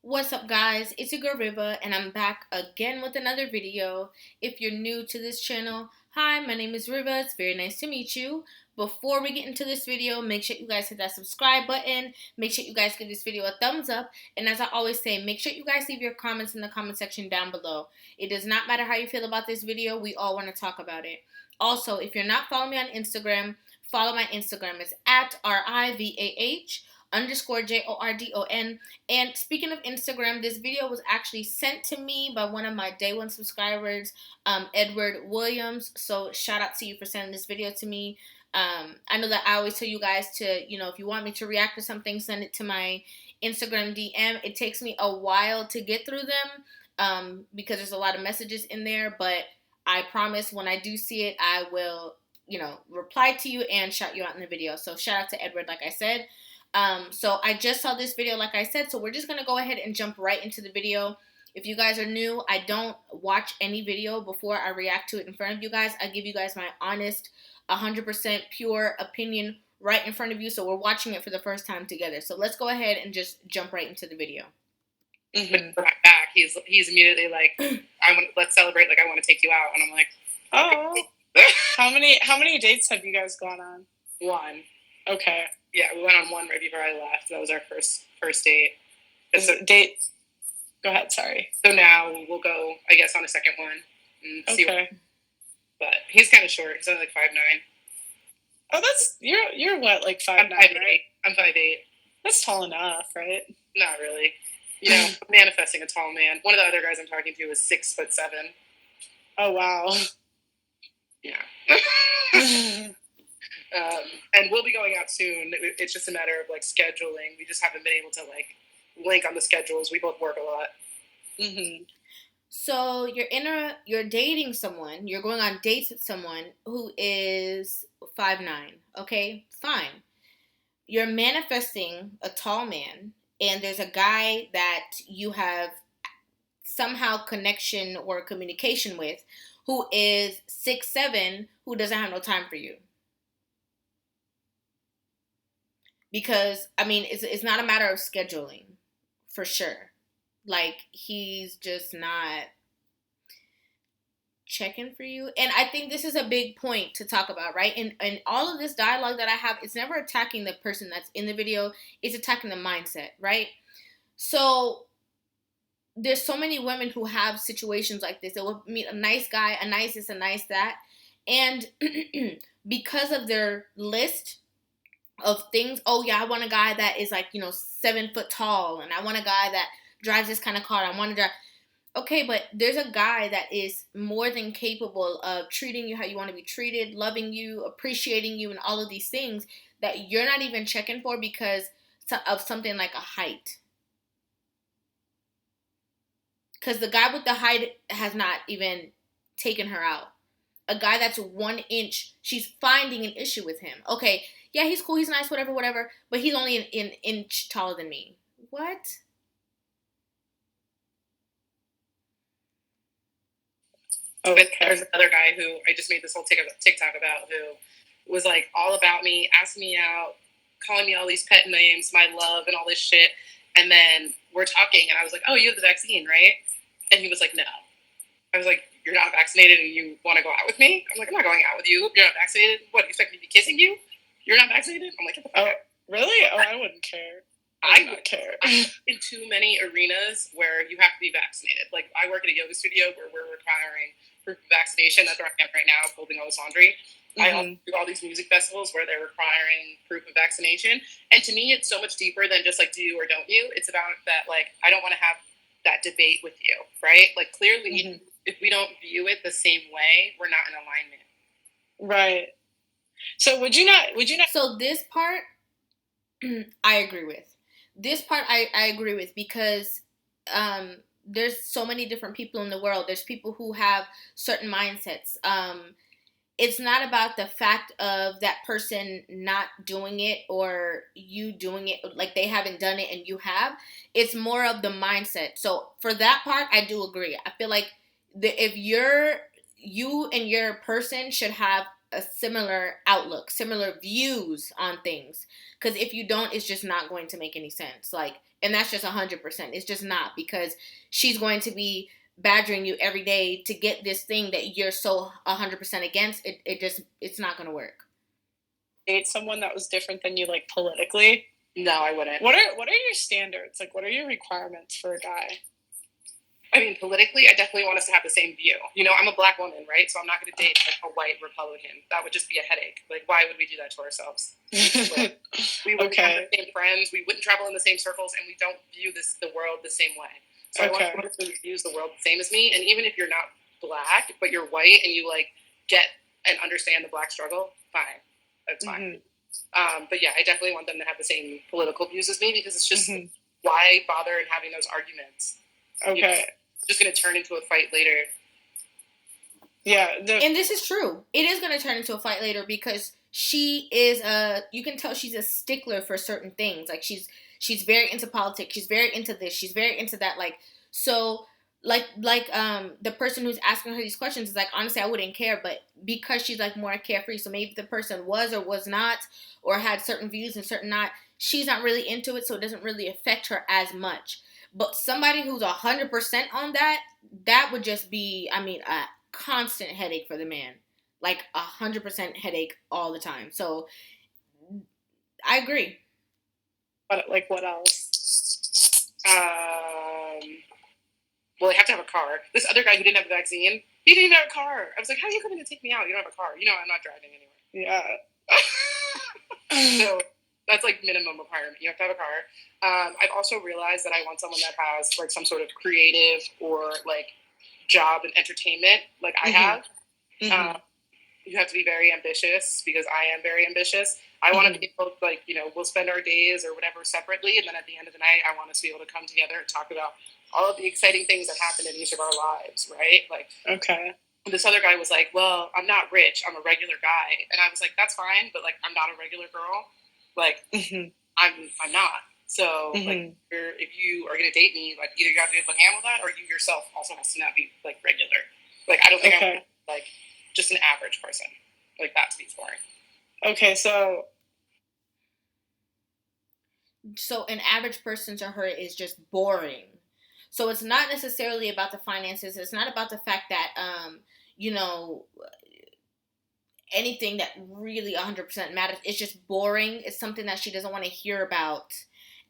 What's up, guys? It's your girl Rivah, and I'm back again with another video. If you're new to this channel, hi, my name is Rivah. It's very nice to meet you. Before we get into this video, make sure you guys hit that subscribe button. Make sure you guys give this video a thumbs up. And as I always say, make sure you guys leave your comments in the comment section down below. It does not matter how you feel about this video. We all want to talk about it. Also, if you're not following me on Instagram, follow my Instagram. It's at RIVAH_JORDON. And speaking of Instagram, this video was actually sent to me by one of my day one subscribers, Edward Williams. So shout out to you for sending this video to me. I know that I always tell you guys to, if you want me to react to something, send it to my Instagram DM. It takes me a while to get through them because there's a lot of messages in there, but I promise when I do see it, I will, reply to you and shout you out in the video. So shout out to Edward, like I said. So I just saw this video, like I said, so we're just going to go ahead and jump right into the video. If you guys are new, I don't watch any video before I react to it in front of you guys. I give you guys my honest, 100% pure opinion right in front of you, so we're watching it for the first time together. So let's go ahead and just jump right into the video. Mm-hmm. Back, he's immediately like, let's celebrate, like I want to take you out, and I'm like, oh. How many dates have you guys gone on? One. Okay. Yeah, we went on one right before I left. That was our first date. Date. Go ahead. Sorry. So now we'll go, I guess, on a second one. And see but he's kind of short. He's only like 5'9". Oh, that's you're what, like 5'9"? I'm 5'8". Right? I'm 5'8". That's tall enough, right? Not really. Manifesting a tall man. One of the other guys I'm talking to is 6'7". Oh wow. Yeah. And we'll be going out soon. It's just a matter of like scheduling. We just haven't been able to like link on the schedules. We both work a lot. Mm-hmm. So you're dating someone. You're going on dates with someone who is 5'9". Okay, fine. You're manifesting a tall man, and there's a guy that you have somehow connection or communication with, who is 6'7", who doesn't have no time for you. Because, it's not a matter of scheduling, for sure. Like, he's just not checking for you. And I think this is a big point to talk about, right? And all of this dialogue that I have, it's never attacking the person that's in the video. It's attacking the mindset, right? So there's so many women who have situations like this. They will meet a nice guy, a nice this, a nice that. And because of their list of things, oh yeah, I want a guy that is like, 7 foot tall, and I want a guy that drives this kind of car. I want to drive. Okay, but there's a guy that is more than capable of treating you how you want to be treated, loving you, appreciating you, and all of these things that you're not even checking for because of something like a height. Because the guy with the height has not even taken her out. A guy that's 1 inch, she's finding an issue with him. Okay, yeah, he's cool, he's nice, whatever, but he's only an inch taller than me. What? Okay. There's another guy who I just made this whole TikTok about, who was like all about me, asking me out, calling me all these pet names, my love, and all this shit. And then we're talking, and I was like, oh, you have the vaccine, right? And he was like, no. I was like, you're not vaccinated and you want to go out with me? I'm like, I'm not going out with you. You're not vaccinated. What, do you expect me to be kissing you? You're not vaccinated? I'm like, oh, really? Oh, I wouldn't care. I would not care. In too many arenas where you have to be vaccinated. Like, I work at a yoga studio where we're requiring proof of vaccination. That's where I am right now, holding all this laundry. Mm-hmm. I also do all these music festivals where they're requiring proof of vaccination. And to me, it's so much deeper than just, like, do or don't you. It's about that, like, I don't want to have that debate with you, right? Like, clearly, if we don't view it the same way, we're not in alignment. Right. So would you not? So this part, I agree with. This part, I agree with because there's so many different people in the world. There's people who have certain mindsets. It's not about the fact of that person not doing it or you doing it, like they haven't done it and you have. It's more of the mindset. So for that part, I do agree. I feel like if you and your person should have a similar outlook, similar views on things. Because if you don't, it's just not going to make any sense. Like, and that's just 100%. It's just not, because she's going to be badgering you every day to get this thing that you're so 100% against. It's not going to work. Date someone that was different than you, like, politically? No, I wouldn't. What are your standards? Like, what are your requirements for a guy? I mean, politically, I definitely want us to have the same view. You know, I'm a black woman, right? So I'm not going to date like a white Republican. That would just be a headache. Like, why would we do that to ourselves? Like, we wouldn't have the same friends. We wouldn't travel in the same circles, and we don't view the world the same way. So I want someone who views the world the same as me. And even if you're not black, but you're white, and you like get and understand the black struggle, fine, that's fine. But yeah, I definitely want them to have the same political views as me, because it's just why bother in having those arguments? Okay. You know, just going to turn into a fight later. Yeah. And this is true. It is going to turn into a fight later, because she is you can tell she's a stickler for certain things. Like, she's very into politics. She's very into this. She's very into that. Like, so the person who's asking her these questions is like, honestly, I wouldn't care, but because she's like more carefree, so maybe the person was or was not, or had certain views and certain not, she's not really into it, so it doesn't really affect her as much. But somebody who's 100% on that would just be, I mean, a constant headache for the man. Like, 100% headache all the time. So, I agree. But, like, what else? Well, they have to have a car. This other guy who didn't have the vaccine, he didn't even have a car. I was like, how are you coming to take me out? You don't have a car. You know, I'm not driving anywhere. Yeah. So that's like minimum requirement. You have to have a car. I've also realized that I want someone that has like some sort of creative or like job and entertainment like I have. You have to be very ambitious, because I am very ambitious. I want to be able to, like, you know, we'll spend our days or whatever separately, and then at the end of the night, I want us to be able to come together and talk about all of the exciting things that happened in each of our lives, right? Like, this other guy was like, well, I'm not rich, I'm a regular guy. And I was like, that's fine, but, like, I'm not a regular girl. Like, I'm not. So, like, if you are going to date me, like, either you have to be able to handle that, or you yourself also has to not be, like, regular. Like, I don't think I'm, like, just an average person. Like, that to be boring. Okay, so an average person to her is just boring. So it's not necessarily about the finances. It's not about the fact that, you know, anything that really 100% matters. It's just boring. It's something that she doesn't want to hear about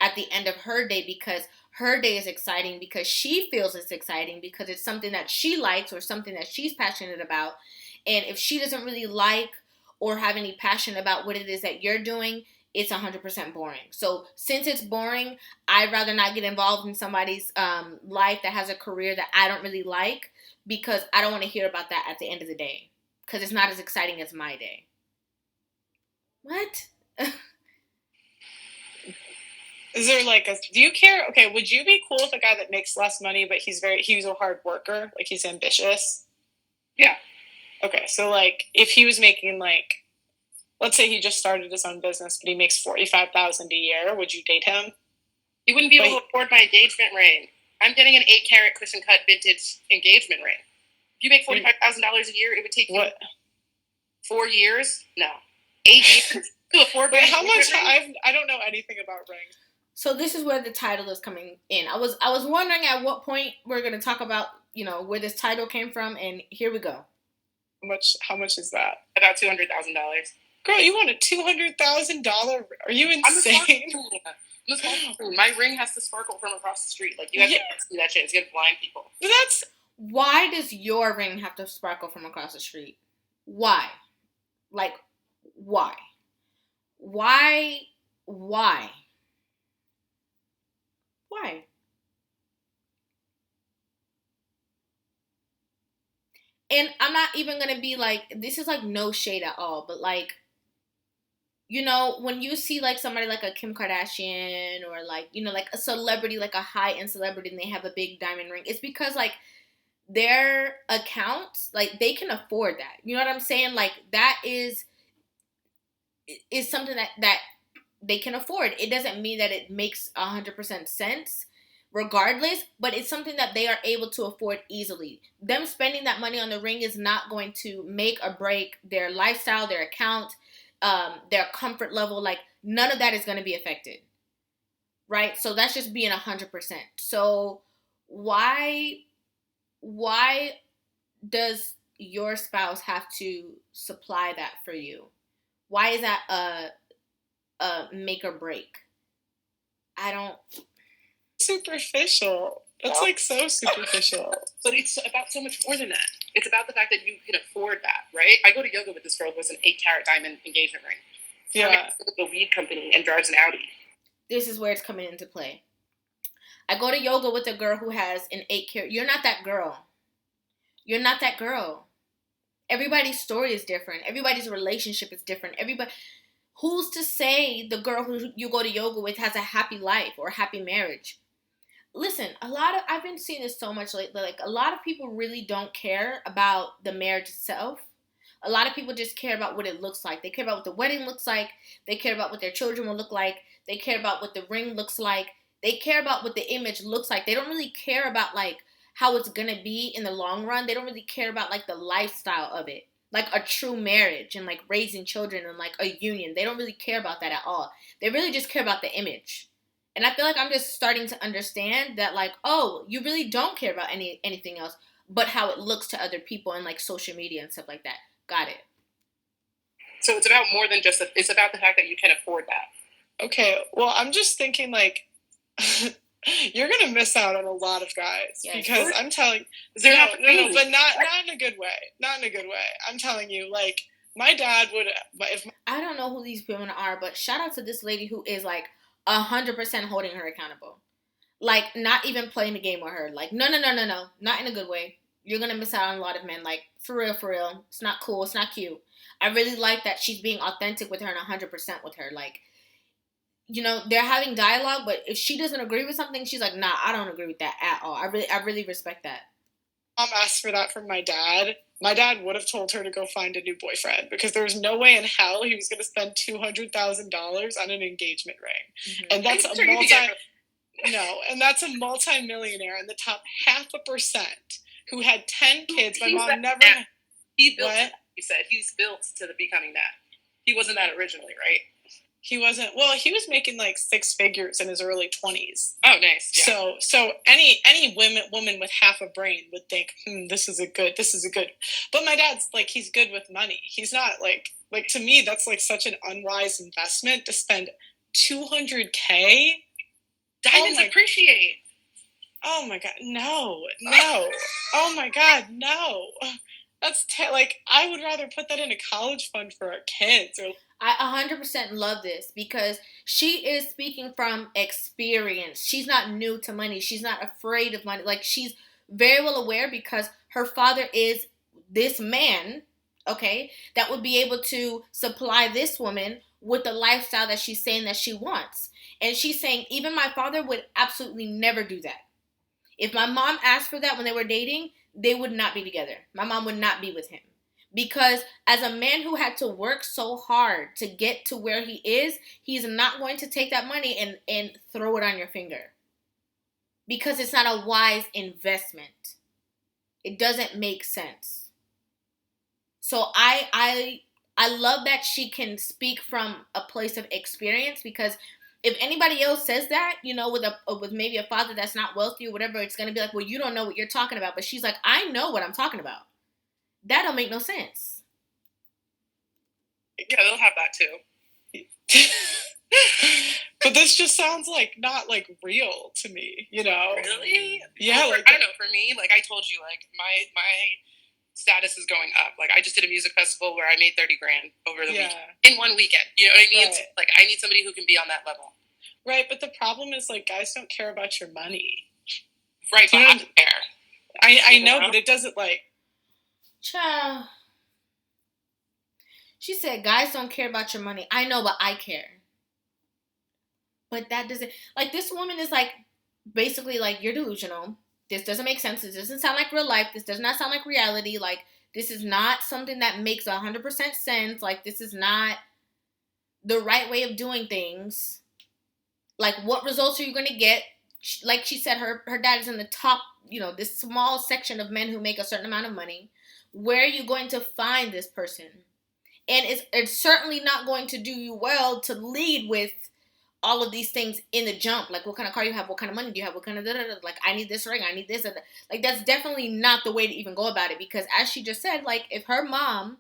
at the end of her day, because her day is exciting, because she feels it's exciting, because it's something that she likes or something that she's passionate about. And if she doesn't really like or have any passion about what it is that you're doing, it's 100% boring. So since it's boring, I'd rather not get involved in somebody's life that has a career that I don't really like, because I don't want to hear about that at the end of the day, because it's not as exciting as my day. What? Is there like do you care? Okay, would you be cool with a guy that makes less money, but he's a hard worker, like he's ambitious? Yeah. Okay, so like if he was making like, let's say he just started his own business, but he makes $45,000 a year, would you date him? You wouldn't be able to afford my engagement ring. I'm getting an 8-carat cushion cut vintage engagement ring. If you make $45,000 a year, it would take you 4 years? No, 8 years to afford. Wait, how much? I don't know anything about rings. So this is where the title is coming in. I was wondering at what point we're going to talk about, you know, where this title came from, and here we go. How much is that? About $200,000. Girl, you want a $200,000? Are you insane? My ring has to sparkle from across the street. Like, you have to see that shit. It's gonna blind people. Why does your ring have to sparkle from across the street? Why? Like, why? Why? Why? Why? And I'm not even gonna be like, this is like no shade at all, but like, you know, when you see like somebody like a Kim Kardashian or like, you know, like a celebrity, like a high-end celebrity, and they have a big diamond ring, it's because like their accounts, like they can afford that. You know what I'm saying? Like that is something that they can afford. It doesn't mean that it makes 100% sense, regardless, but it's something that they are able to afford easily. Them spending that money on the ring is not going to make or break their lifestyle, their account, their comfort level. Like, none of that is going to be affected, right? So that's just being 100%. So why does your spouse have to supply that for you? Why is that a make or break? I don't. Superficial. That's like so superficial. But it's about so much more than that. It's about the fact that you can afford that, right? I go to yoga with this girl who has an 8-carat diamond engagement ring. Yeah. A weed company and drives an Audi. This is where it's coming into play. I go to yoga with a girl who has an 8-carat. You're not that girl. You're not that girl. Everybody's story is different. Everybody's relationship is different. Who's to say the girl who you go to yoga with has a happy life or a happy marriage? Listen, I've been seeing this so much lately. Like, a lot of people really don't care about the marriage itself. A lot of people just care about what it looks like. They care about what the wedding looks like. They care about what their children will look like. They care about what the ring looks like. They care about what the image looks like. They don't really care about, like, how it's going to be in the long run. They don't really care about, like, the lifestyle of it. Like a true marriage and, like, raising children and, like, a union. They don't really care about that at all. They really just care about the image. And I feel like I'm just starting to understand that, like, oh, you really don't care about anything else but how it looks to other people and, like, social media and stuff like that. Got it. So it's about more than just, it's about the fact that you can afford that. Okay, well, I'm just thinking, like, you're going to miss out on a lot of guys. Yes. Because I'm telling you, no, but not in a good way. Not in a good way. I'm telling you, like, my dad would, I don't know who these women are, but shout out to this lady who is, like, 100% holding her accountable. Like, not even playing the game with her. Like, no. Not in a good way. You're going to miss out on a lot of men. Like, for real. It's not cool. It's not cute. I really like that she's being authentic with her and 100% with her. Like, you know, they're having dialogue, but if she doesn't agree with something, she's like, nah, I don't agree with that at all. I really respect that. Mom asked for that from my dad. My dad would have told her to go find a new boyfriend because there was no way in hell he was going to spend $200,000 on an engagement ring. Mm-hmm. And that's that's a multi-millionaire in the top 0.5% who had 10 kids. My mom never. He built. What? He said he's built to becoming that. He wasn't that originally, right? He wasn't. Well, he was making like 6 figures in his early 20s. Oh, nice. Yeah. So any woman with half a brain would think, this is a good. But my dad's like, he's good with money. He's not like to me, that's like such an unwise investment to spend $200K. Diamonds appreciate. Oh my God, no. Oh my God, no. That's like, I would rather put that in a college fund for our kids. I 100% love this because she is speaking from experience. She's not new to money. She's not afraid of money. Like, she's very well aware because her father is this man, okay, that would be able to supply this woman with the lifestyle that she's saying that she wants. And she's saying, even my father would absolutely never do that. If my mom asked for that when they were dating, they would not be together. My mom would not be with him. Because as a man who had to work so hard to get to where he is, he's not going to take that money and throw it on your finger. Because it's not a wise investment. It doesn't make sense. So I love that she can speak from a place of experience, because if anybody else says that, you know, with maybe a father that's not wealthy or whatever, it's going to be like, well, you don't know what you're talking about. But she's like, I know what I'm talking about. That don't make no sense. Yeah, they'll have that too. But this just sounds like not like real to me, you know? Really? Yeah. Well, I know for me, like I told you, like my status is going up. Like I just did a music festival where I made $30,000 over the weekend in one weekend. You know what I mean? Right. Like I need somebody who can be on that level. Right, but the problem is like guys don't care about your money. Right, but I care. I know, but it doesn't like. Child. She said, guys don't care about your money. I know, but I care. But that doesn't, like, this woman is like, basically like, you're delusional. This doesn't make sense. This doesn't sound like real life. This does not sound like reality. Like, this is not something that makes 100% sense. Like, this is not the right way of doing things. Like, what results are you going to get? like she said, her dad is in the top, this small section of men who make a certain amount of money. Where are you going to find this person? And it's certainly not going to do you well to lead with all of these things in the jump. Like, what kind of car you have, what kind of money do you have, what kind of like, I need this ring, I need this. Like, that's definitely not the way to even go about it. Because as she just said, like, if her mom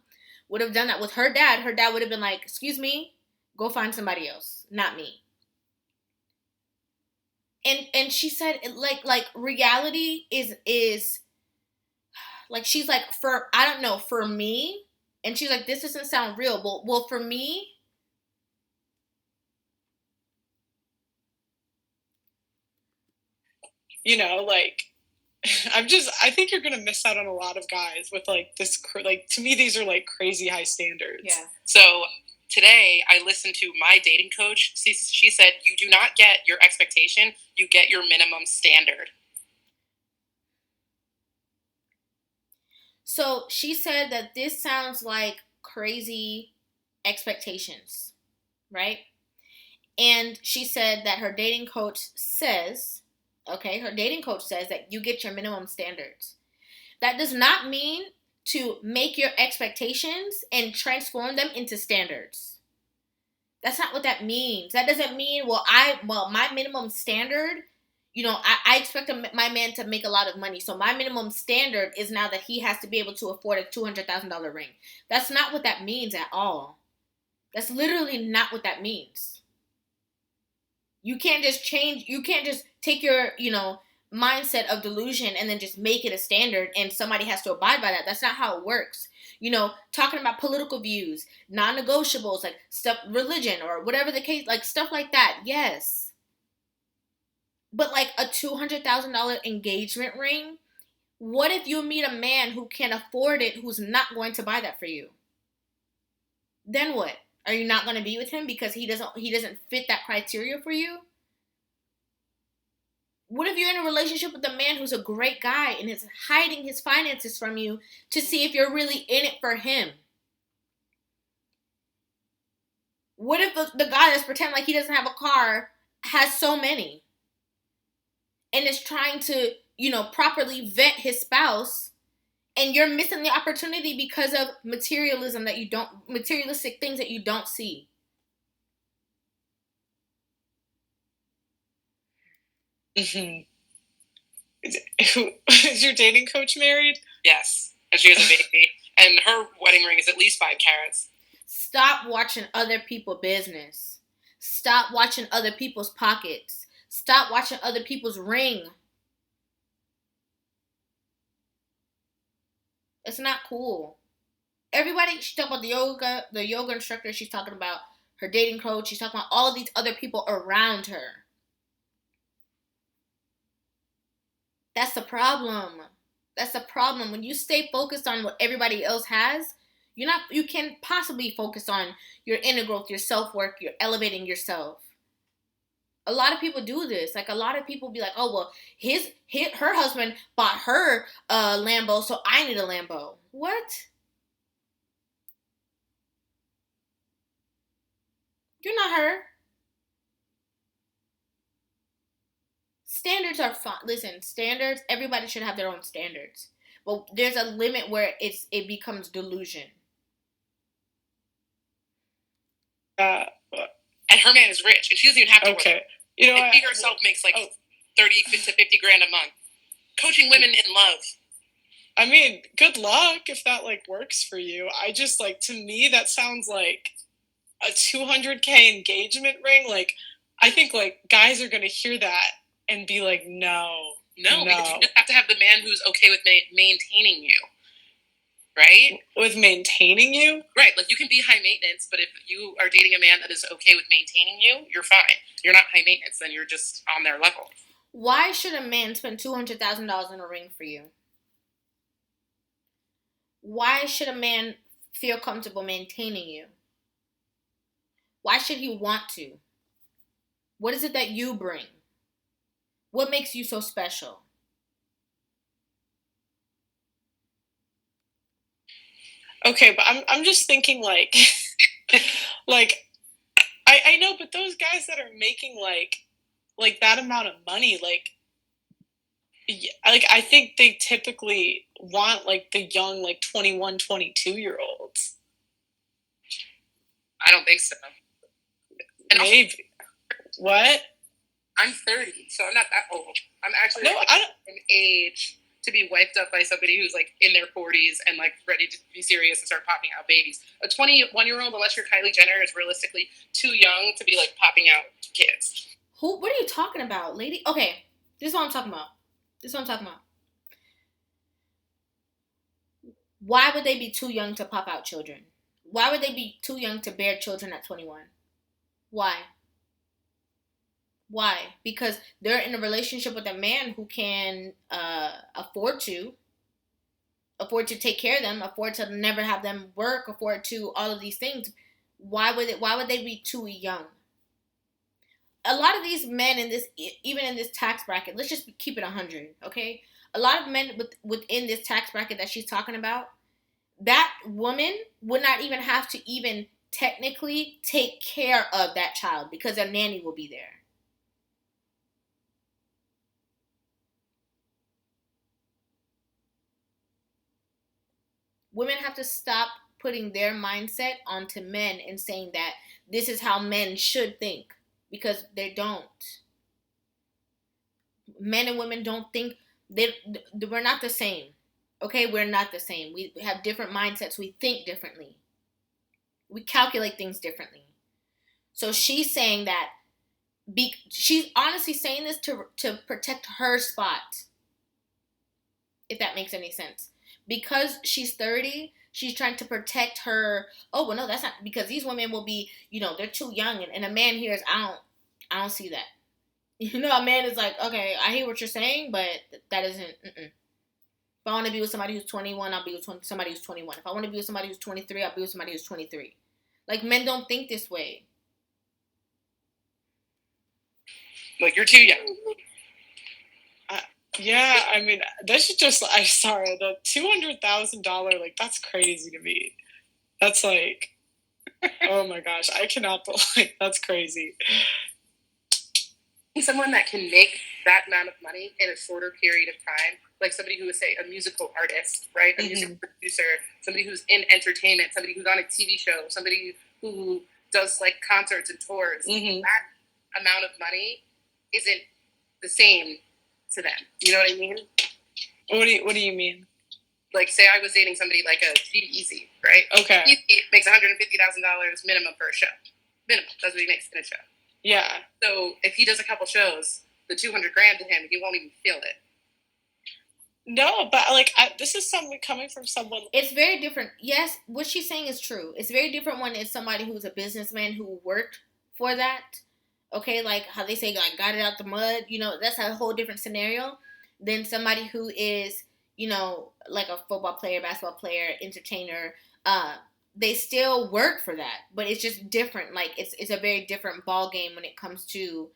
would have done that with her dad would have been like, excuse me, go find somebody else, not me. And she said, like reality is like, she's like, I don't know, for me, and she's like, this doesn't sound real. Well, for me, like, I think you're gonna miss out on a lot of guys with like this. Like, to me, these are like crazy high standards. Yeah. So today I listened to my dating coach. She said, you do not get your expectation, you get your minimum standard. So she said that this sounds like crazy expectations, right? And she said that her dating coach says, that you get your minimum standards. That does not mean to make your expectations and transform them into standards. That's not what that means. That doesn't mean, my minimum standard, I expect my man to make a lot of money. So my minimum standard is now that he has to be able to afford a $200,000 ring. That's not what that means at all. That's literally not what that means. You can't just take your, mindset of delusion and then just make it a standard and somebody has to abide by that. That's not how it works. Talking about political views, non-negotiables, like stuff, religion, or whatever the case, like stuff like that, yes. But like a $200,000 engagement ring, what if you meet a man who can afford it, who's not going to buy that for you? Then what? Are you not going to be with him because he doesn't fit that criteria for you? What if you're in a relationship with a man who's a great guy and is hiding his finances from you to see if you're really in it for him? What if the guy that's pretending like he doesn't have a car has so many and is trying to, properly vet his spouse, and you're missing the opportunity because of materialistic things that you don't see? Mm-hmm. Is your dating coach married? Yes. And she has a baby. And her wedding ring is at least 5 carats. Stop watching other people's business. Stop watching other people's pockets. Stop watching other people's ring. It's not cool. Everybody, she's talking about the yoga instructor. She's talking about her dating coach. She's talking about all of these other people around her. That's the problem. That's the problem. When you stay focused on what everybody else has, you can't possibly focus on your inner growth, your self-work, your elevating yourself. A lot of people do this. Like, a lot of people be like, oh, well, her husband bought her a Lambo, so I need a Lambo. What? You're not her. Standards are fun. Listen, standards, everybody should have their own standards. But there's a limit where it becomes delusion. And her man is rich, and she doesn't even have to work. And she herself makes like 30 to 50 grand a month. Coaching women in love. I mean, good luck if that like works for you. I just like, to me, that sounds like a $200K engagement ring. Like, I think like guys are gonna hear that and be like, no. Because you just have to have the man who's okay with maintaining you. Right? With maintaining you? Right. Like, you can be high maintenance, but if you are dating a man that is okay with maintaining you, you're fine. You're not high maintenance, then you're just on their level. Why should a man spend $200,000 on a ring for you? Why should a man feel comfortable maintaining you? Why should he want to? What is it that you bring? What makes you so special? Okay, but I'm just thinking like, like, I know, but those guys that are making like like that amount of money, like I think they typically want like the young, like 21, 22 year olds. I don't think so. And maybe. Also, what? I'm 30, so I'm not that old. I'm actually an age to be wiped up by somebody who's like in their 40s and like ready to be serious and start popping out babies. A 21-year-old, unless you're Kylie Jenner, is realistically too young to be like popping out kids. Who? What are you talking about, lady? Okay, this is what I'm talking about. Why would they be too young to pop out children? Why would they be too young to bear children at 21? Why? Because they're in a relationship with a man who can afford to take care of them, afford to never have them work, afford to all of these things. Why would they be too young? A lot of these men in this, even in this tax bracket, let's just keep it 100, okay? A lot of men within this tax bracket that she's talking about, that woman would not even have to even technically take care of that child because a nanny will be there. Women have to stop putting their mindset onto men and saying that this is how men should think, because they don't. Men and women don't think. We're not the same. Okay, we're not the same. We have different mindsets. We think differently. We calculate things differently. So she's saying that she's honestly saying this to protect her spot, if that makes any sense. Because she's 30, she's trying to protect her. Oh, well, no, that's not, because these women will be, they're too young. And a man here is, I don't see that. A man is like, okay, I hear what you're saying, but that isn't, If I want to be with somebody who's 21, I'll be with somebody who's 21. If I want to be with somebody who's 23, I'll be with somebody who's 23. Like, men don't think this way. Like, you're too young. Yeah, I mean, this is just, I'm sorry, the $200,000, like, that's crazy to me. That's like, oh my gosh, I cannot believe, that's crazy. Someone that can make that amount of money in a shorter period of time, like somebody who is, say, a musical artist, right? A music producer, somebody who's in entertainment, somebody who's on a TV show, somebody who does, like, concerts and tours. That amount of money isn't the same to them. You know what I mean? What do you mean? Like, say I was dating somebody like a G-Eazy, right? Okay. He makes $150,000 minimum per show. Minimum. That's what he makes in a show. Yeah. So if he does a couple shows, the $200,000 to him, he won't even feel it. No, but like this is something coming from someone. It's very different. Yes, what she's saying is true. It's very different when it's somebody who's a businessman who worked for that. Okay, like how they say, like, got it out the mud. That's a whole different scenario than somebody who is, like a football player, basketball player, entertainer. They still work for that, but it's just different. Like, it's a very different ball game when it comes to,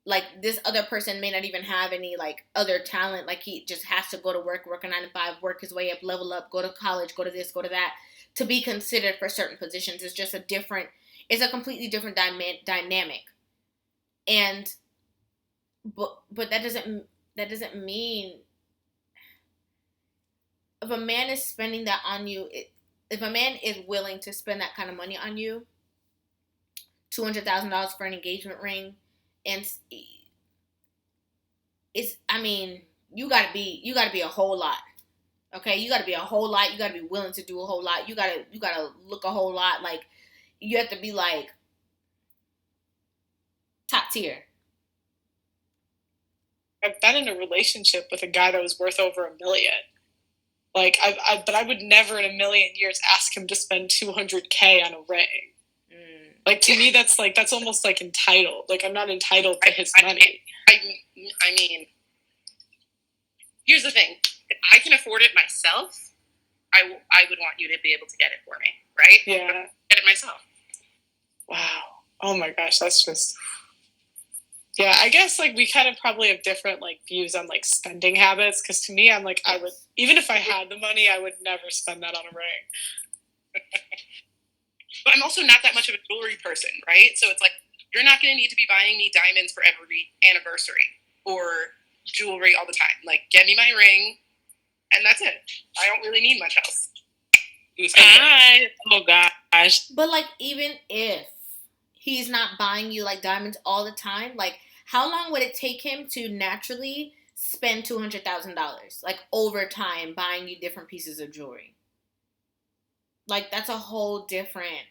like, this other person may not even have any, like, other talent. Like, he just has to go to work a 9 to 5, work his way up, level up, go to college, go to this, go to that, to be considered for certain positions. It's just it's a completely different dynamic. And, but that doesn't mean, if a man is spending that on you, if a man is willing to spend that kind of money on you, $200,000 for an engagement ring, and you gotta be a whole lot. Okay, you gotta be a whole lot. You gotta be willing to do a whole lot. You gotta look a whole lot. Like, you have to be like top tier. I've been in a relationship with a guy that was worth over $1 million. Like, but I would never in a million years ask him to spend $200K on a ring. Like, to me, that's almost like entitled. Like, I'm not entitled to his money. I mean, here's the thing: if I can afford it myself, I would want you to be able to get it for me, right? Yeah, get it myself. Wow. Oh my gosh, that's just. Yeah, I guess, like, we kind of probably have different, like, views on, like, spending habits. Because to me, I'm like, I would, even if I had the money, I would never spend that on a ring. But I'm also not that much of a jewelry person, right? So it's like, You're not going to need to be buying me diamonds for every anniversary or jewelry all the time. Like, get me my ring, and that's it. I don't really need much else. Oh gosh. But like, even if he's not buying you like diamonds all the time, like, how long would it take him to naturally spend $200,000 like over time buying you different pieces of jewelry? Like, that's a whole different.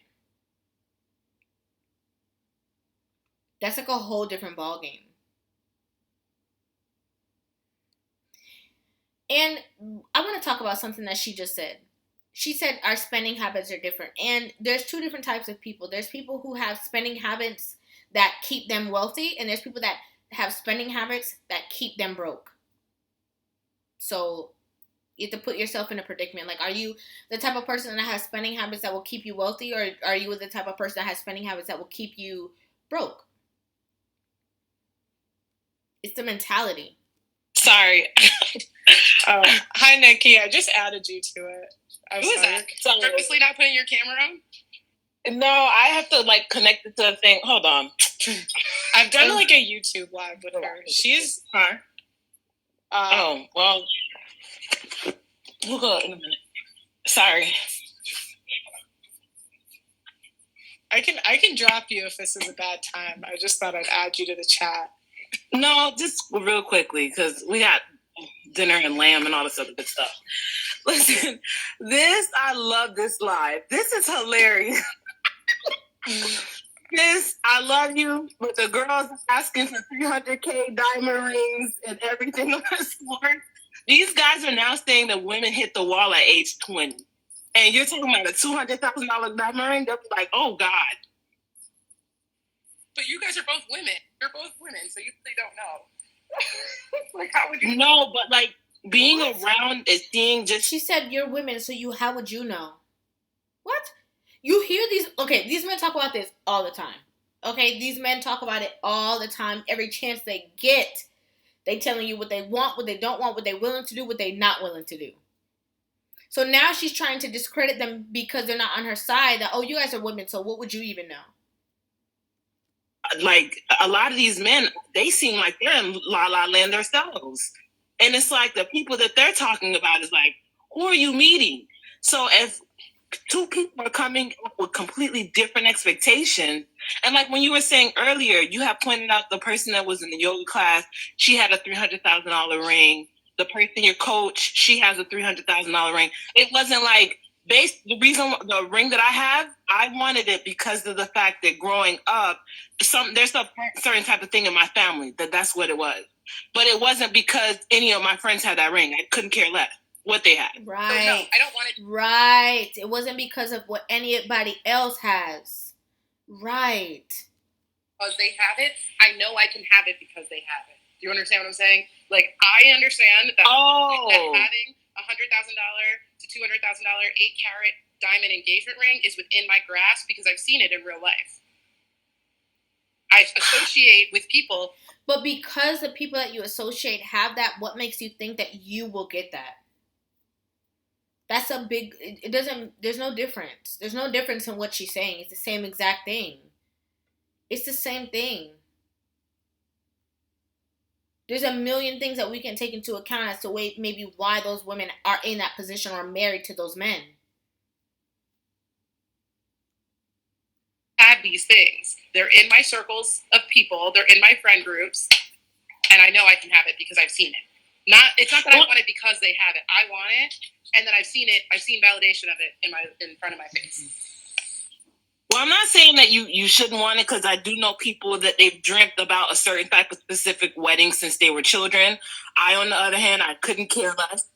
That's like a whole different ballgame. And I want to talk about something that she just said. She said our spending habits are different. And there's two different types of people. There's people who have spending habits that keep them wealthy, and there's people that have spending habits that keep them broke. So you have to put yourself in a predicament. Like, are you the type of person that has spending habits that will keep you wealthy, or are you the type of person that has spending habits that will keep you broke? It's the mentality. Sorry. Hi, Nikki. I just added you to it. Who is that? Purposely not putting your camera on? No, I have to like connect it to the thing. Hold on. I've done like a YouTube live with her. She's her. Oh well. We'll go in a minute. Sorry. I can drop you if this is a bad time. I just thought I'd add you to the chat. No, just real quickly because we got dinner and lamb and all this other good stuff. Listen, I love this live. This is hilarious. I love you, but the girls asking for 300K diamond rings and everything on the floor. These guys are now saying that women hit the wall at age 20. And you're talking about a $200,000 diamond ring? They'll be like, oh, God. But you guys are both women. You're both women, so you really don't know. Like, how would you know? But, like, being around is seeing just... She said you're women, so how would you know? What? You hear these men talk about this all the time. Okay, these men talk about it all the time. Every chance they get, they telling you what they want, what they don't want, what they're willing to do, what they're not willing to do. So now she's trying to discredit them because they're not on her side. That, oh, you guys are women, so what would you even know? Like, a lot of these men, they seem like they're in La La Land themselves. And it's like the people that they're talking about is like, who are you meeting? So if two people are coming up with completely different expectations, and like when you were saying earlier, you have pointed out the person that was in the yoga class, she had a $300,000 ring. The person, your coach, she has a $300,000 ring. It wasn't like, the ring that I have, I wanted it because of the fact that growing up, there's a certain type of thing in my family that's what it was. But it wasn't because any of my friends had that ring. I couldn't care less what they had. Right. So no, I don't want it. Right. It wasn't because of what anybody else has. Right. Because they have it, I know I can have it because they have it. Do you understand what I'm saying? Like, I understand that, that having $100,000 to $200,000 8-carat diamond engagement ring is within my grasp because I've seen it in real life. I associate with people. But because the people that you associate have that, what makes you think that you will get that? That's a big, it doesn't, there's no difference. There's no difference in what she's saying. It's the same exact thing. It's the same thing. There's a million things that we can take into account as to maybe why those women are in that position or married to those men. Have these things. They're in my circles of people. They're in my friend groups. And I know I can have it because I've seen it. It's not that I want it because they have it. I want it. And then I've seen it. I've seen validation of it in front of my face. Well, I'm not saying that you shouldn't want it because I do know people that they've dreamt about a certain type of specific wedding since they were children. I, on the other hand, I couldn't care less.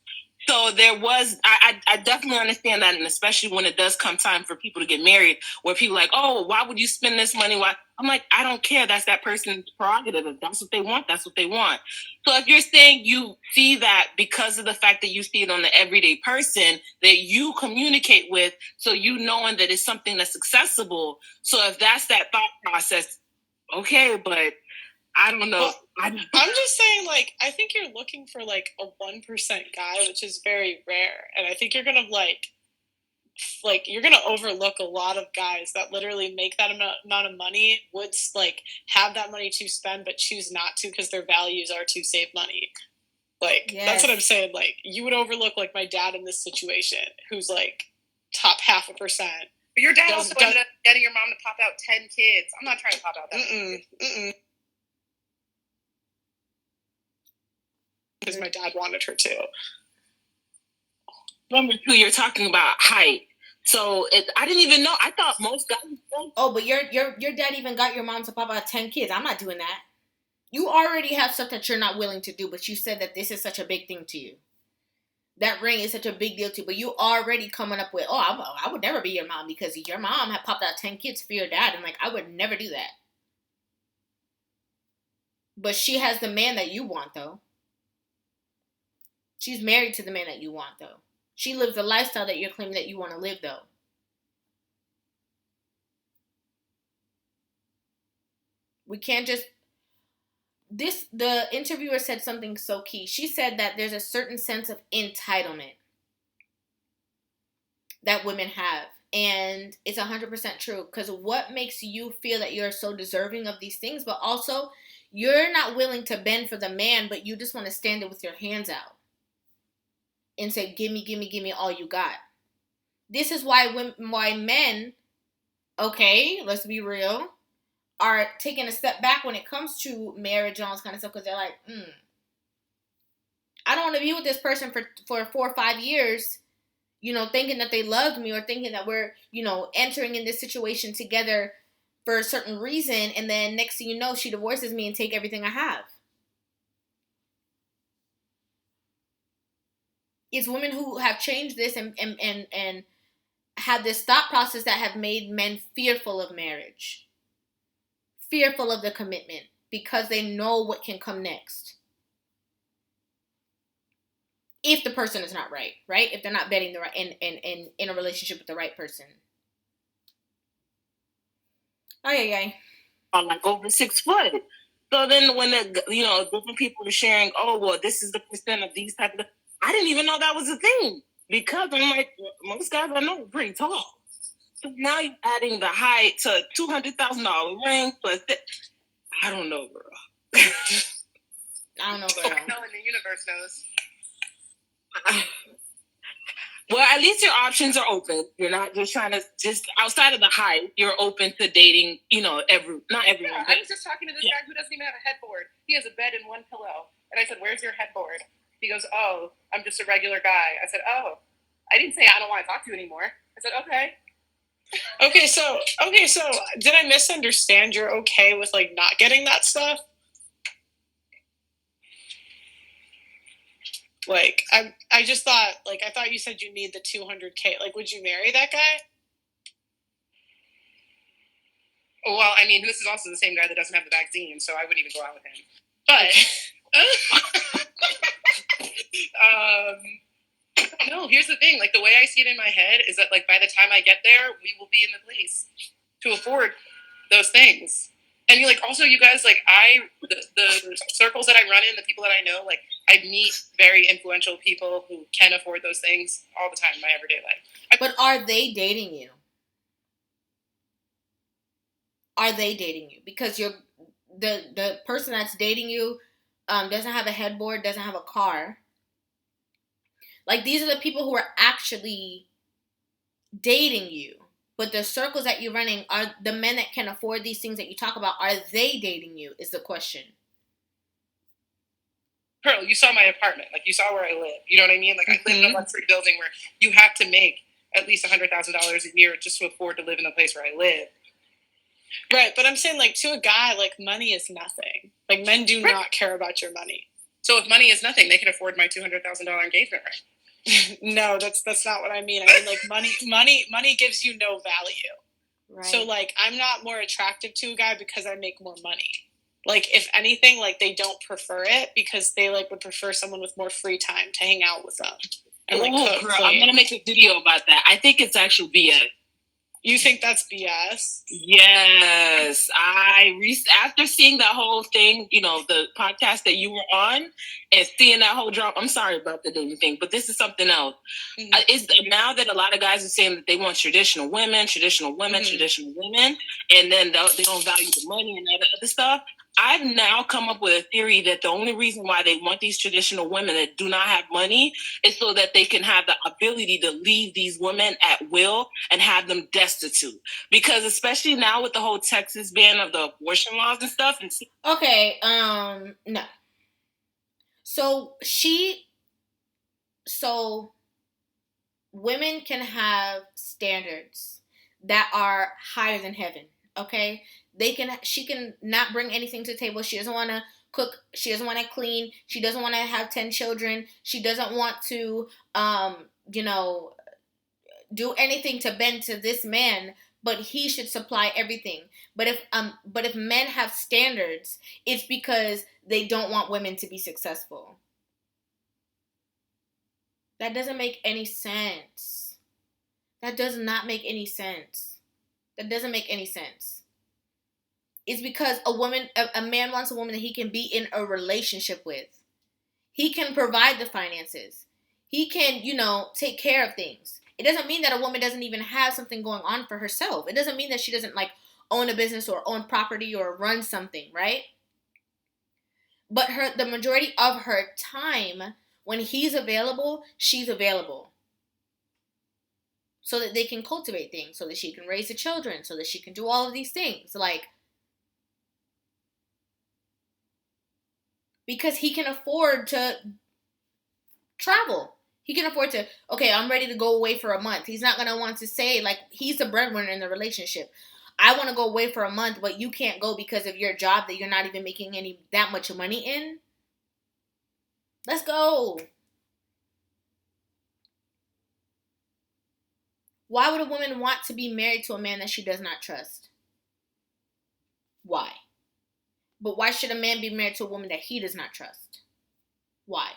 So there was, I definitely understand that, and especially when it does come time for people to get married, where people are like, oh, why would you spend this money? Why? I'm like, I don't care. That's that person's prerogative. If that's what they want, that's what they want. So if you're saying you see that because of the fact that you see it on the everyday person that you communicate with, so you knowing that it's something that's accessible. So if that's that thought process, okay, but I don't know. Well, I'm just saying, like, I think you're looking for, like, a 1% guy, which is very rare. And I think you're going to, like, like, you're gonna overlook a lot of guys that literally make that amount of money, would like have that money to spend, but choose not to because their values are to save money. Like, that's what I'm saying. Like, you would overlook like my dad in this situation, who's like top 0.5%. But your dad also ended up getting your mom to pop out 10 kids. I'm not trying to pop out that many kids. Because my dad wanted her to. Number 2, you're talking about height. So I didn't even know. I thought most guys. Oh, but your dad even got your mom to pop out 10 kids. I'm not doing that. You already have stuff that you're not willing to do, but you said that this is such a big thing to you. That ring is such a big deal to you, but you already coming up with, I would never be your mom because your mom had popped out 10 kids for your dad, and like, I would never do that. But she has the man that you want, though. She's married to the man that you want, though. She lives the lifestyle that you're claiming that you want to live, though. We can't just... The interviewer said something so key. She said that there's a certain sense of entitlement that women have. And it's 100% true. Because what makes you feel that you're so deserving of these things, but also you're not willing to bend for the man, but you just want to stand there with your hands out and say, give me all you got. This is why men, okay, let's be real, are taking a step back when it comes to marriage and all this kind of stuff, because they're like, I don't want to be with this person for 4 or 5 years, thinking that they loved me, or thinking that we're, entering in this situation together for a certain reason, and then next thing you know, she divorces me and take everything I have. It's women who have changed this and have this thought process that have made men fearful of marriage, fearful of the commitment, because they know what can come next. If the person is not right? If they're not betting the right in a relationship with the right person. Ay. Like over 6 foot. So then when different people are sharing, this is the percent of these type of... I didn't even know that was a thing, because I'm like, most guys I know are pretty tall. So now you're adding the height to $200,000 ring plus I don't know, girl. I don't know, girl. No one in the universe knows. Well, at least your options are open. You're not just trying to outside of the height. You're open to dating. Not everyone. Yeah, I was just talking to this guy who doesn't even have a headboard. He has a bed and one pillow, and I said, "Where's your headboard?" He goes, "Oh, I'm just a regular guy." I said, "Oh, I didn't say I don't want to talk to you anymore." I said, "Okay." Okay, so did I misunderstand? You're okay with like not getting that stuff? Like, I just thought, like, I thought you said you need the $200K. Like, would you marry that guy? Well, I mean, this is also the same guy that doesn't have the vaccine, so I wouldn't even go out with him. But, no, here's the thing. Like, the way I see it in my head is that, like, by the time I get there, we will be in the place to afford those things. And you also, you guys, like, the circles that I run in, the people that I know, like, I meet very influential people who can afford those things all the time in my everyday life. But are they dating you? Are they dating you? Because the person that's dating you doesn't have a headboard, doesn't have a car. Like, these are the people who are actually dating you. But the circles that you're running, are the men that can afford these things that you talk about, are they dating you, is the question. Pearl, you saw my apartment. Like, you saw where I live. You know what I mean? Like, I live in a luxury building where you have to make at least $100,000 a year just to afford to live in the place where I live. Right, but I'm saying, like, to a guy, like, money is nothing. Like, men do not care about your money. So if money is nothing, they can afford my $200,000 engagement ring. No, that's not what I mean. I mean, like, money gives you no value. Right. So, like, I'm not more attractive to a guy because I make more money. Like, if anything, like, they don't prefer it because they, like, would prefer someone with more free time to hang out with them. And, like, girl, I'm going to make a video about that. I think it's actual BS. You think that's BS? Yes. After seeing that whole thing, the podcast that you were on, and seeing that whole drop, I'm sorry about the dating thing, but this is something else. Mm-hmm. It's now that a lot of guys are saying that they want traditional women, mm-hmm. And then they don't value the money and that other stuff. I've now come up with a theory that the only reason why they want these traditional women that do not have money is so that they can have the ability to leave these women at will and have them destitute. Because especially now with the whole Texas ban of the abortion laws and stuff. Okay, no. So women can have standards that are higher than heaven, okay? She can not bring anything to the table. She doesn't want to cook. She doesn't want to clean. She doesn't want to have 10 children. She doesn't want to, do anything to bend to this man, but he should supply everything. But if men have standards, it's because they don't want women to be successful. That doesn't make any sense. That does not make any sense. That doesn't make any sense. It's because a man wants a woman that he can be in a relationship with. He can provide the finances. He can, take care of things. It doesn't mean that a woman doesn't even have something going on for herself. It doesn't mean that she doesn't own a business or own property or run something, right? But the majority of her time, when he's available, she's available. So that they can cultivate things, so that she can raise the children, so that she can do all of these things. Because he can afford to travel. He can afford to, okay, I'm ready to go away for a month. He's not going to want to say, he's the breadwinner in the relationship. I want to go away for a month, but you can't go because of your job that you're not even making that much money in. Let's go. Why would a woman want to be married to a man that she does not trust? Why? But why should a man be married to a woman that he does not trust? Why?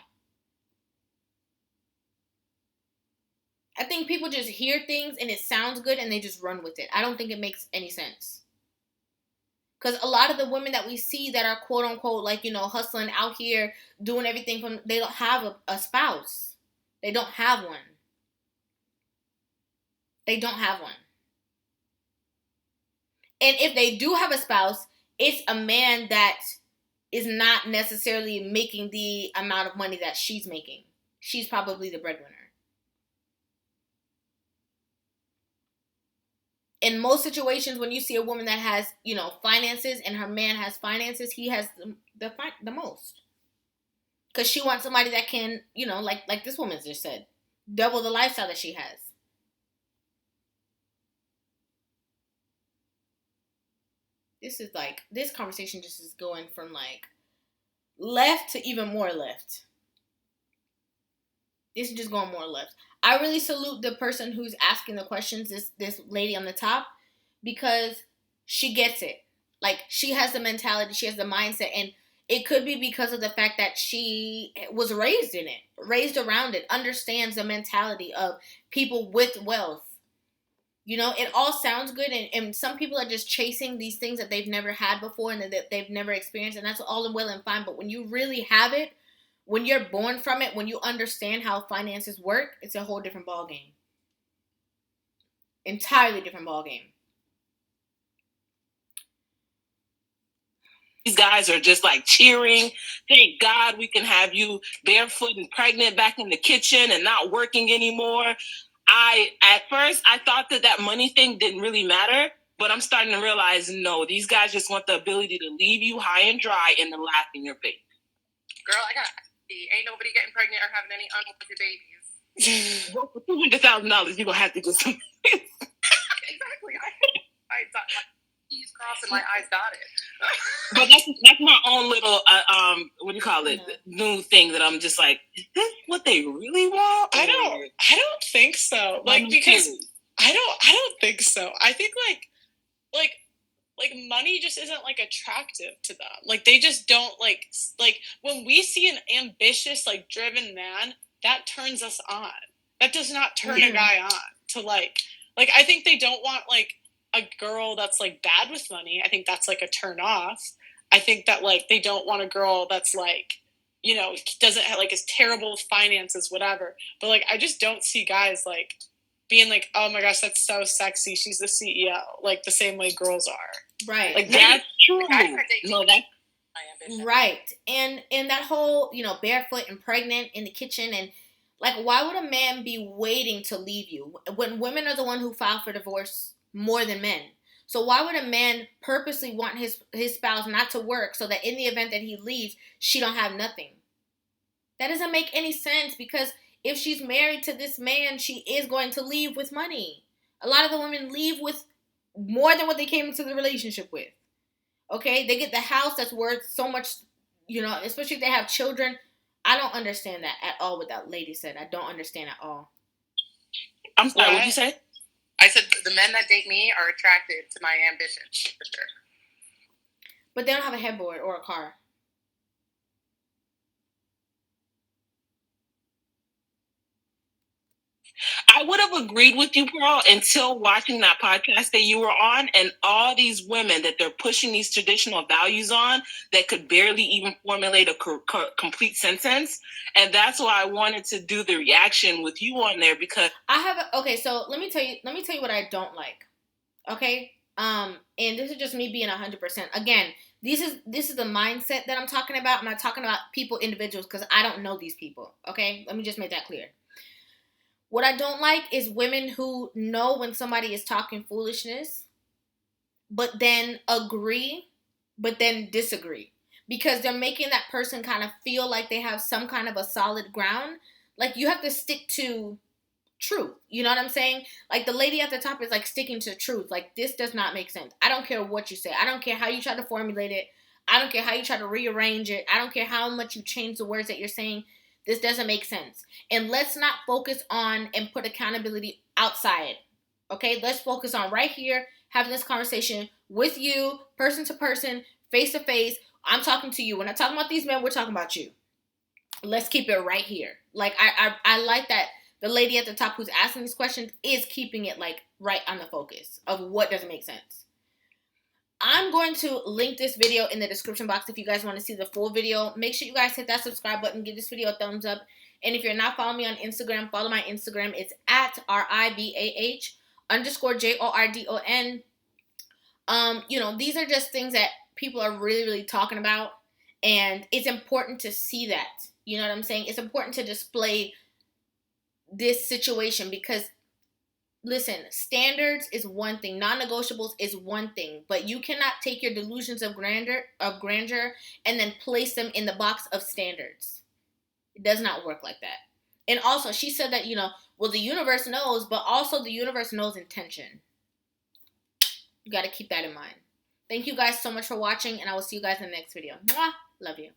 I think people just hear things and it sounds good and they just run with it. I don't think it makes any sense. Because a lot of the women that we see that are quote unquote hustling out here doing everything they don't have a spouse. They don't have one. They don't have one. And if they do have a spouse, it's a man that is not necessarily making the amount of money that she's making. She's probably the breadwinner. In most situations, when you see a woman that has, finances and her man has finances, he has the most. Because she wants somebody that can, like this woman just said, double the lifestyle that she has. This conversation just is going from left to even more left. This is just going more left. I really salute the person who's asking the questions, this lady on the top, because she gets it. She has the mentality, she has the mindset, and it could be because of the fact that she was raised in it, raised around it, understands the mentality of people with wealth. It all sounds good, and some people are just chasing these things that they've never had before and that they've never experienced, and that's all well and fine. But when you really have it, when you're born from it, when you understand how finances work, it's a whole different ballgame. Entirely different ballgame. These guys are just cheering. Thank God we can have you barefoot and pregnant back in the kitchen and not working anymore. At first, I thought that money thing didn't really matter, but I'm starting to realize, no, these guys just want the ability to leave you high and dry and then laugh in your face. Girl, I got ain't nobody getting pregnant or having any unwanted babies. Well, for $200,000, you're going to have to do something. Exactly. I thought T's crossed and my I's dotted. But that's my own little, what do you call it, new thing that I'm just is this what they really want? I don't think so. Because I don't think so. I think money just isn't attractive to them. They just don't when we see an ambitious driven man, that turns us on. That does not turn a guy on to Like, I think they don't want, like, a girl that's, like, bad with money. I think that's, like, a turn off. I think that, like, they don't want a girl that's, like, you know, doesn't have, like, is terrible with finances, whatever. But, like, I just don't see guys, like, being like, oh my gosh, that's so sexy, she's the CEO, like the same way girls are. Right. Like, That's true. No, that's my ambition. Right. And that whole, you know, barefoot and pregnant in the kitchen, and like, why would a man be waiting to leave you when women are the one who file for divorce more than men? So why would a man purposely want his spouse not to work so that in the event that he leaves, she don't have nothing? That doesn't make any sense, because if she's married to this man, she is going to leave with money. A lot of the women leave with more than what they came into the relationship with. Okay? They get the house that's worth so much, you know, especially if they have children. I don't understand that at all what that lady said. I don't understand at all. I'm sorry, what did you say? I said the men that date me are attracted to my ambition, for sure. But they don't have a headboard or a car. I would have agreed with you, Pearl, until watching that podcast that you were on, and all these women that they're pushing these traditional values on that could barely even formulate a complete sentence. And that's why I wanted to do the reaction with you on there, because okay, so let me tell you what I don't like. Okay? And this is just me being 100%. Again, this is the mindset that I'm talking about. I'm not talking about people, individuals, because I don't know these people. Okay? Let me just make that clear. What I don't like is women who know when somebody is talking foolishness, but then agree, but then disagree. Because they're making that person kind of feel like they have some kind of a solid ground. Like, you have to stick to truth. You know what I'm saying? Like, the lady at the top is, like, sticking to truth. Like, this does not make sense. I don't care what you say. I don't care how you try to formulate it. I don't care how you try to rearrange it. I don't care how much you change the words that you're saying. This doesn't make sense. And let's not focus on and put accountability outside. Okay? Let's focus on right here, having this conversation with you, person to person, face to face. I'm talking to you. When I'm talking about these men, we're talking about you. Let's keep it right here. Like, I like that the lady at the top who's asking these questions is keeping it, like, right on the focus of what doesn't make sense. I'm going to link this video in the description box if you guys want to see the full video. Make sure you guys hit that subscribe button. Give this video a thumbs up. And if you're not following me on Instagram, follow my Instagram. It's at RIVAH_JORDON. You know, these are just things that people are really, really talking about. And it's important to see that. You know what I'm saying? It's important to display this situation because, listen, standards is one thing. Non-negotiables is one thing. But you cannot take your delusions of grandeur and then place them in the box of standards. It does not work like that. And also, she said that, you know, well, the universe knows, but also the universe knows intention. You got to keep that in mind. Thank you guys so much for watching, and I will see you guys in the next video. Mwah! Love you.